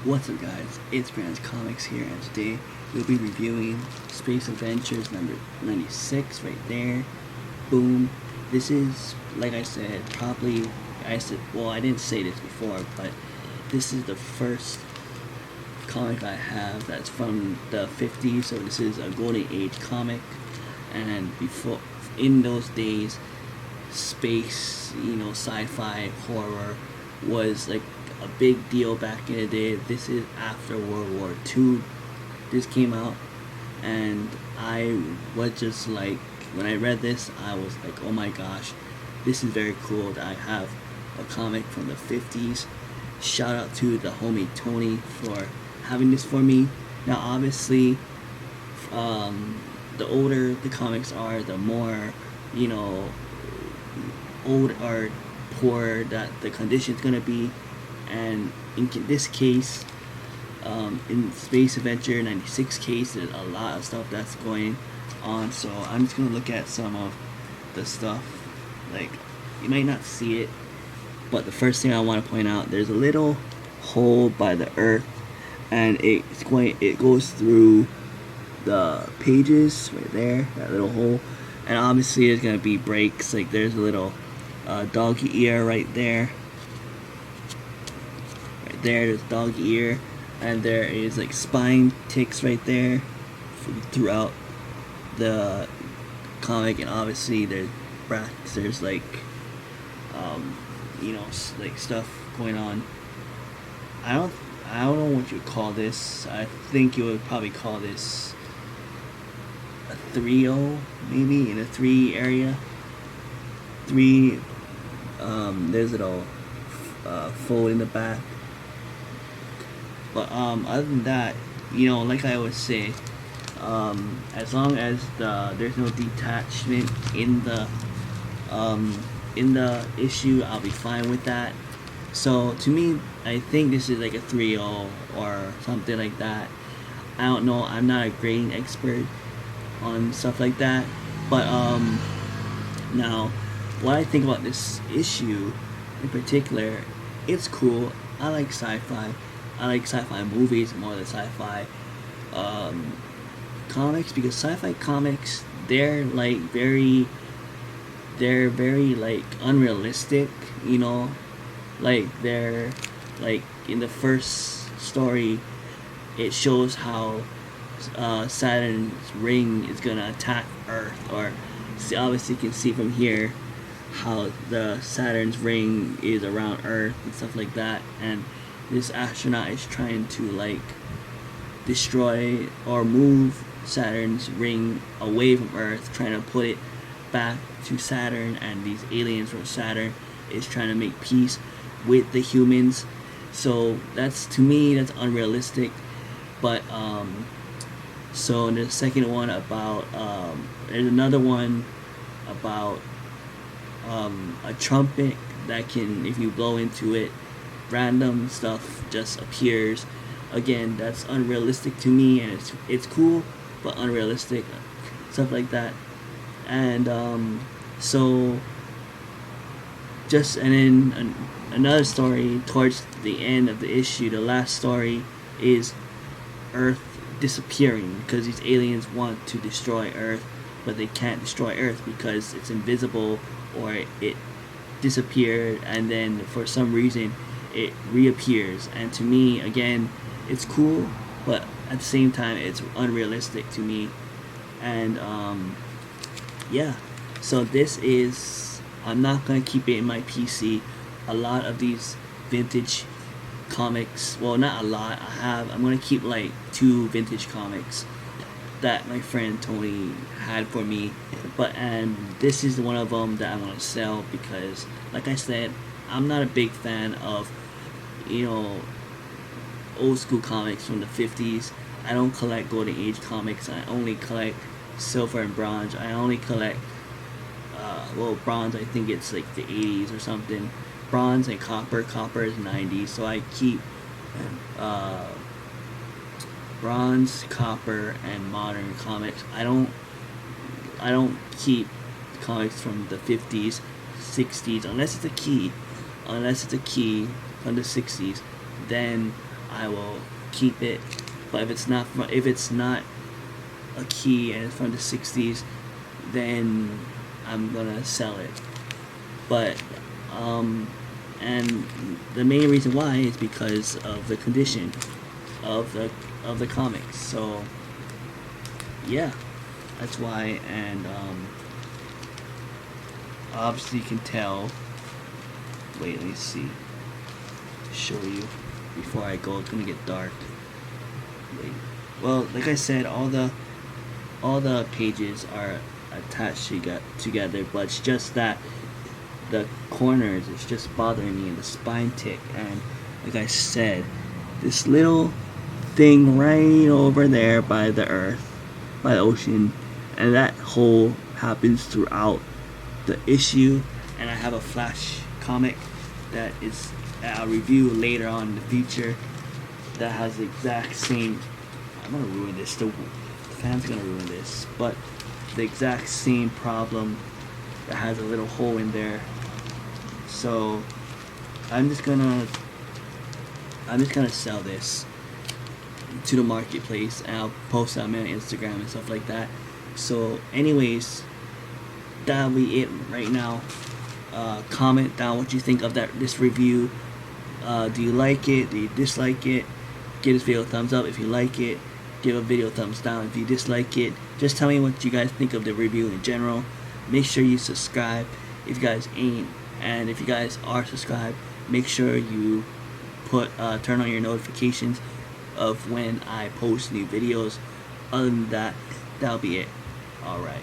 What's up guys, it's Brand's Comics here, and today we'll be reviewing Space Adventures number 96 right there. Boom. This is, like I said, I didn't say this before, but this is the first comic I have that's from the 50s, so this is a Golden Age comic, and before, in those days, space, sci-fi, horror was like a big deal back in the day. This is after World War II. This came out, and I was just like, when I read this, I was like, oh my gosh, this is very cool that I have a comic from the 50s. Shout out to the homie Tony for having this for me. Now, obviously, the older the comics are, the more, old or poor that the condition's gonna be. And in this case, in Space Adventure 96 case, there's a lot of stuff that's going on. So I'm just gonna look at some of the stuff. Like, you might not see it, but the first thing I want to point out, there's a little hole by the Earth, and it goes through the pages right there, that little hole, and obviously there's gonna be breaks. Like, there's a little doggy ear right there. There's dog ear, and there is like spine ticks right there throughout the comic, and obviously there's bracts, there's like like stuff going on. I don't know what you would call this. I think you would probably call this a 3-0, maybe, in a 3 area. 3 there's a little fold in the back. But other than that, like I always say, as long as there's no detachment in the issue, I'll be fine with that. So to me, I think this is like a 3-0 or something like that. I don't know. I'm not a grading expert on stuff like that. But now, what I think about this issue in particular, it's cool. I like sci-fi. I like sci-fi movies more than sci-fi comics, because sci-fi comics, they're very like unrealistic, like they're like, in the first story, it shows how Saturn's ring is gonna attack Earth, or obviously you can see from here how the Saturn's ring is around Earth and stuff like that, and this astronaut is trying to like destroy or move Saturn's ring away from Earth, trying to put it back to Saturn, and these aliens from Saturn is trying to make peace with the humans. So that's, to me, that's unrealistic. But so the second one about there's another one about a trumpet that can, if you blow into it, random stuff just appears. Again, that's unrealistic to me, and it's cool but unrealistic, stuff like that. And so just, and then another story towards the end of the issue, the last story, is Earth disappearing, because these aliens want to destroy Earth, but they can't destroy Earth because it's invisible, or it disappeared, and then for some reason it reappears. And to me, again, it's cool, but at the same time it's unrealistic to me. And yeah, so this is, I'm not gonna keep it in my PC. A lot of these vintage comics, well, not a lot, I'm gonna keep like 2 vintage comics that my friend Tony had for me, and this is one of them that I'm gonna sell, because like I said, I'm not a big fan of old school comics from the 50s. I don't collect Golden Age comics. I only collect silver and bronze. I only collect bronze, I think it's like the 80s or something. Bronze and copper. Copper is 90s, so I keep bronze, copper, and modern comics. I don't keep comics from the 50s, 60s, unless it's a key from the 60s. Then I will keep it. But if it's not a key and it's from the 60s, then I'm gonna sell it. But and the main reason why is because of the condition of the comics. So yeah, that's why. And obviously you can tell. Wait, let me see. Show you before I go. It's gonna get dark. Wait. Well, like I said, all the pages are attached together, but it's just that the corners, it's just bothering me, and the spine tick. And like I said, this little thing right over there by the earth, by the ocean, and that hole happens throughout the issue. And I have a Flash comic that I'll review later on in the future that has the exact same. I'm gonna ruin this. The fans are gonna ruin this, but the exact same problem that has a little hole in there. So I'm just gonna sell this to the marketplace, and I'll post it on my Instagram and stuff like that. So anyways, that'll be it right now. Comment down what you think of this review. Do you like it? Do you dislike it? Give this video a thumbs up if you like it. Give a video a thumbs down if you dislike it. Just tell me what you guys think of the review in general. Make sure you subscribe if you guys ain't, and if you guys are subscribed, make sure you turn on your notifications of when I post new videos. Other than that, that'll be it. Alright.